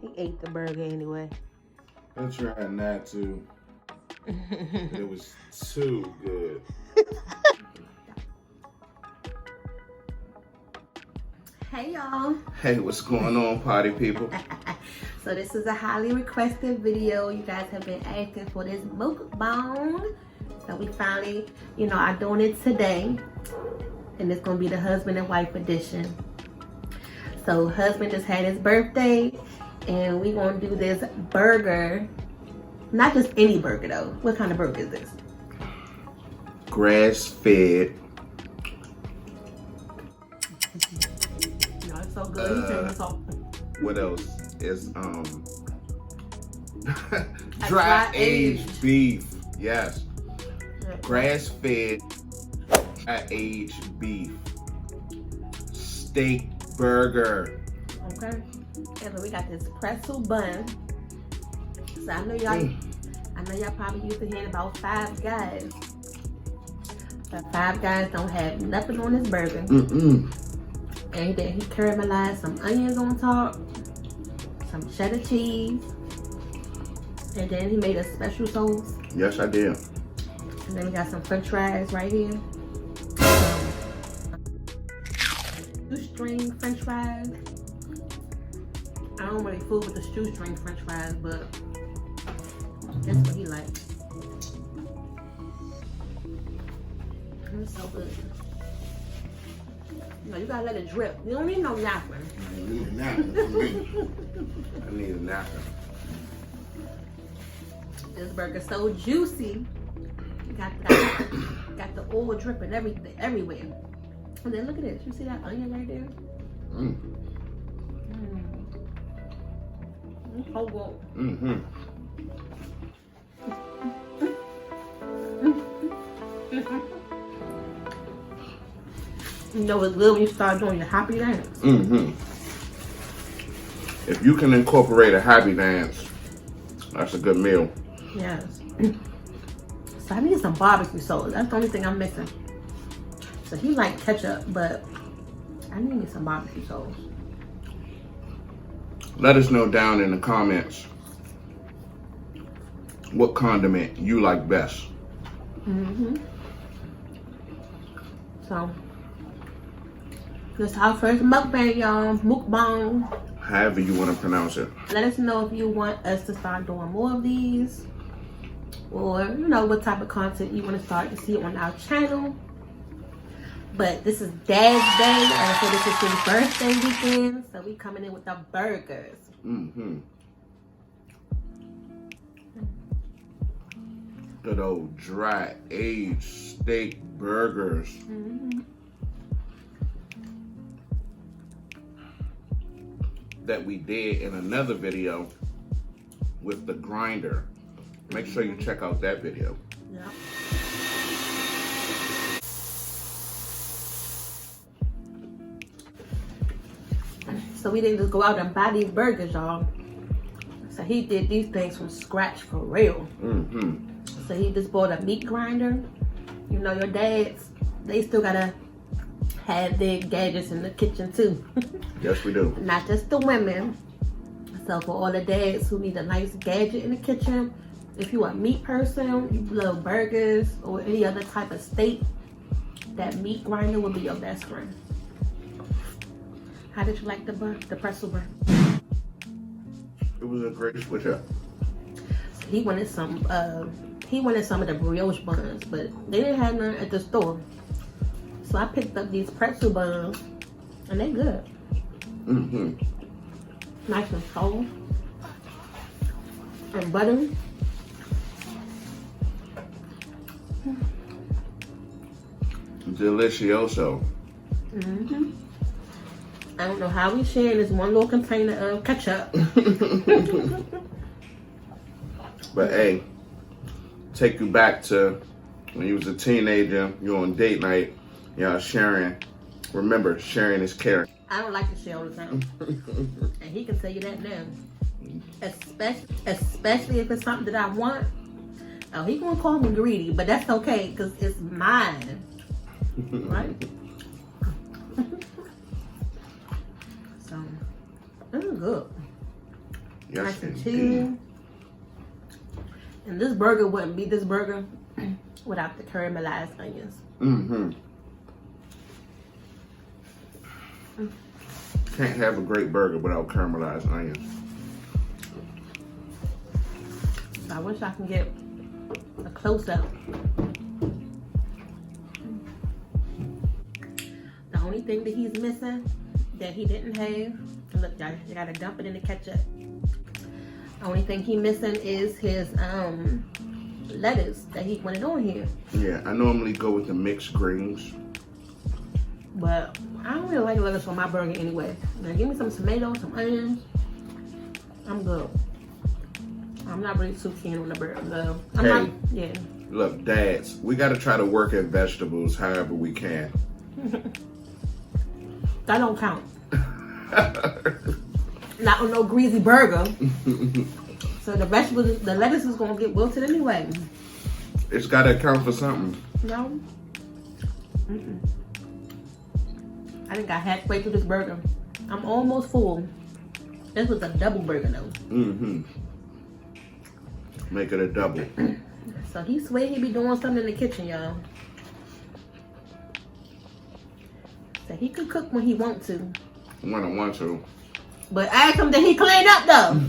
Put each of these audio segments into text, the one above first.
He ate the burger anyway. I tried not to. It was too good. Hey y'all. Hey, what's going on, party people? So this is a highly requested video. You guys have been asking for this mukbang. So we finally, are doing it today. And it's gonna be the husband and wife edition. So husband just had his birthday and we gonna do this burger. Not just any burger though. What kind of burger is this? Grass-fed. It's so good. What else is dry aged beef? Yes. Grass-fed dry aged beef. Steak burger. Okay. And so we got this pretzel bun. So I know y'all probably used to hearing about Five Guys. But Five Guys don't have nothing on this burger. And then he caramelized some onions on top, some cheddar cheese, and then he made a special sauce. Yes, I did. And then we got some french fries right here. Shoestring french fries. I don't really fool with the shoestring french fries, but that's what he likes. It's so good. No, you gotta let it drip. You don't need no napkin. I need a napkin. I need a napkin. This burger's so juicy. Got the oil dripping everywhere. And then look at this. You see that onion right there? It's so good. You know it's good when you start doing your happy dance. If you can incorporate a happy dance, that's a good meal. Yes. So I need some barbecue sauce. That's the only thing I'm missing. So he like ketchup, but I need some barbecue sauce. Let us know down in the comments what condiment you like best. So this is our first mukbang, y'all. Mukbang. However you want to pronounce it. Let us know if you want us to start doing more of these, or what type of content you want to start to see on our channel. But this is Dad's Day, so this is his birthday weekend, so we coming in with the burgers. Good old dry aged steak burgers. That we did in another video with the grinder. Make sure you check out that video. Yeah. So we didn't just go out and buy these burgers, y'all. So he did these things from scratch for real. So he just bought a meat grinder. Your dads, they still gotta have their gadgets in the kitchen too. Yes, we do. Not just the women. So for all the dads who need a nice gadget in the kitchen, if you a meat person, you love burgers or any other type of steak, that meat grinder will be your best friend. How did you like the pretzel bun? It was a great switch up. So he wanted some of the brioche buns, but they didn't have none at the store. So I picked up these pretzel buns, and they're good. Nice and soft and buttery. Delicioso. I don't know how we sharing this one little container of ketchup. But hey, take you back to when you was a teenager, you on date night, y'all sharing. Remember, sharing is caring. I don't like to share all the time. And he can tell you that now. Especially if it's something that I want. Oh, he gonna call me greedy, but that's okay, because it's mine. Right? So, this is good. Yes, nice and indeed. chewy. And this burger wouldn't be this burger without the caramelized onions. Mm-hmm. Can't have a great burger without caramelized onions. I wish I can get a close-up. The only thing that he's missing that he didn't have, look, you gotta dump it in the ketchup. The only thing he missing is his lettuce that he wanted on here. Yeah, I normally go with the mixed greens. But I don't really like lettuce on my burger anyway. Now give me some tomatoes, some onions. I'm good. I'm not really too keen on the burger. No, I'm Hey. not. Yeah. Look, dads, we got to try to work at vegetables however we can. That don't count. Not on no greasy burger. So the vegetables, the lettuce is gonna get wilted anyway. It's got to account for something. No. I think I halfway through this burger. I'm almost full. This was a double burger though. Mm-hmm. Make it a double. So he swear he be doing something in the kitchen, y'all. So he could cook when he want to. When I want to. But ask him that he clean up though.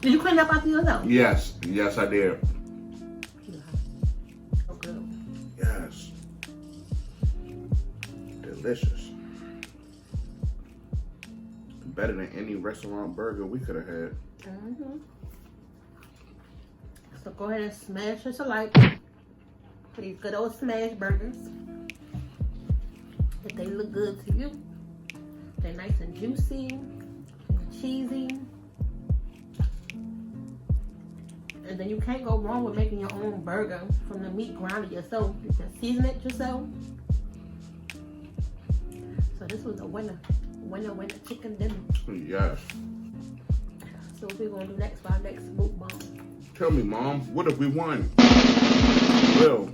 Did you clean up after yourself? Yes, yes I did. Oh, good. Yes. Delicious. Better than any restaurant burger we could have had. Mm-hmm. So go ahead and smash us a like for these good old smash burgers. If they look good to you, they're nice and juicy and cheesy. And then you can't go wrong with making your own burger from the meat ground yourself. You can season it yourself. So this was a winner. Winner chicken dinner. Yes. So what we're gonna do next for our next mukbang? Tell me, Mom, what have we won? Well,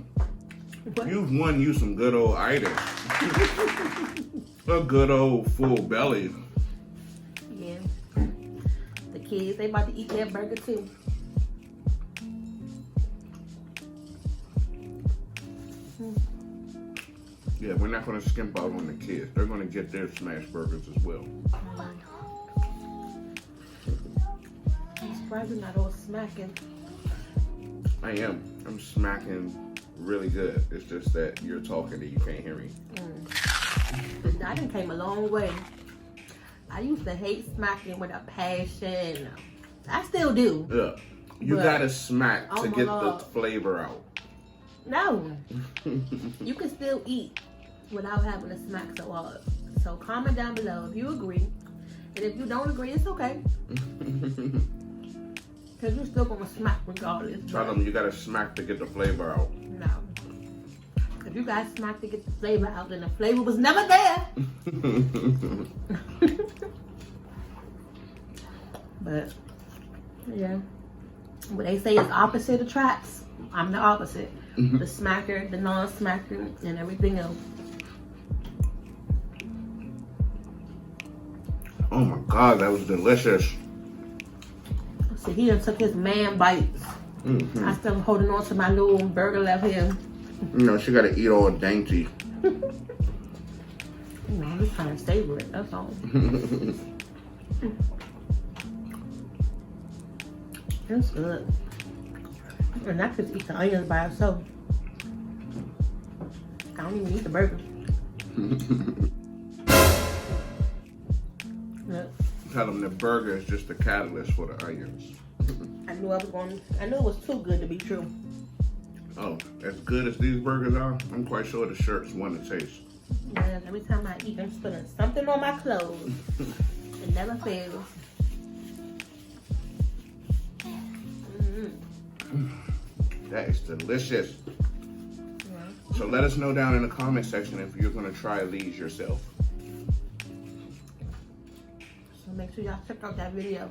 What? you've won you some good old items. A good old full belly. Yeah. The kids, they about to eat their burger too. Yeah, we're not going to skimp out on the kids. They're going to get their smash burgers as well. I'm surprised you're not all smacking. I am. I'm smacking really good. It's just that you're talking and you can't hear me. I done came a long way. I used to hate smacking with a passion. I still do. Yeah. You But- got to smack Oh to my get God. the flavor out. No. You can still eat without having to smack so hard. So comment down below if you agree. And if you don't agree, it's okay. Because you're still going to smack regardless. Tell them you got to smack to get the flavor out. No. If you guys smack to get the flavor out, then the flavor was never there. But, yeah. What they say is opposite attracts. I'm the opposite. The smacker, the non-smacker, and everything else. Oh my God, that was delicious. So he done took his man bites. Mm-hmm. I still holding on to my little burger left here. You know, she got to eat all dainty. You know, I'm just trying to savor it, that's all. It's good. And I could eat the onions by itself. I don't even eat the burger. Look, Tell them the burger is just the catalyst for the onions. I knew it was too good to be true. Oh, as good as these burgers are, I'm quite sure the shirts won the taste. Yes, every time I eat, I'm spilling something on my clothes. It never fails. That is delicious. Yeah. So let us know down in the comment section if you're going to try these yourself. So make sure y'all check out that video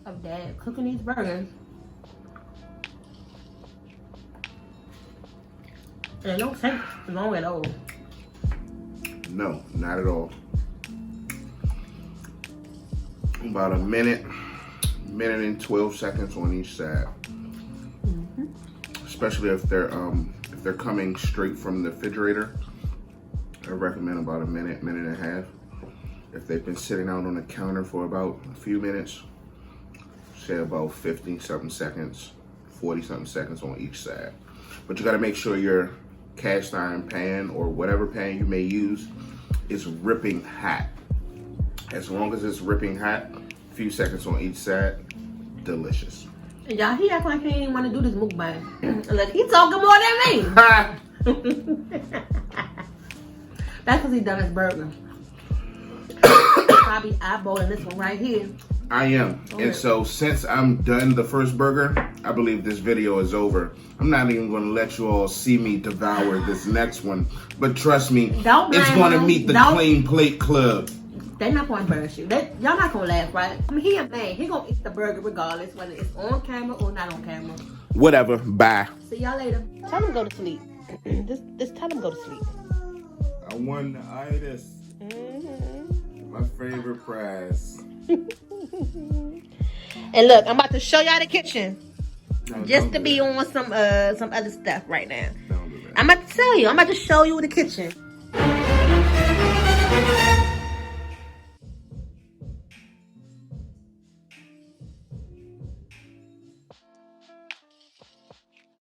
of Dad cooking these burgers. And it don't take long at all. No, not at all. about a minute and 12 seconds on each side. Especially if they're coming straight from the refrigerator. I recommend about a minute and a half. If they've been sitting out on the counter for about a few minutes, say about 50-something seconds, 40-something seconds on each side. But you gotta make sure your cast iron pan or whatever pan you may use is ripping hot. As long as it's ripping hot, a few seconds on each side, delicious. Y'all, he act like he ain't want to do this mukbang. Look, he talking more than me. That's because he done his burger. Probably eyeballing this one right here. I am. And so since I'm done the first burger, I believe this video is over. I'm not even going to let you all see me devour this next one. But trust me, it's going to meet the Clean Plate Club. They're not going to embarrass you. Y'all not going to laugh, right? I mean, he a man. He going to eat the burger regardless, whether it's on camera or not on camera. Whatever. Bye. See y'all later. Tell him go to sleep. Just tell him go to sleep. I won the itis. My favorite prize. And look, I'm about to show y'all the kitchen. No, just to be on some other stuff right now. I'm about to tell you. I'm about to show you the kitchen.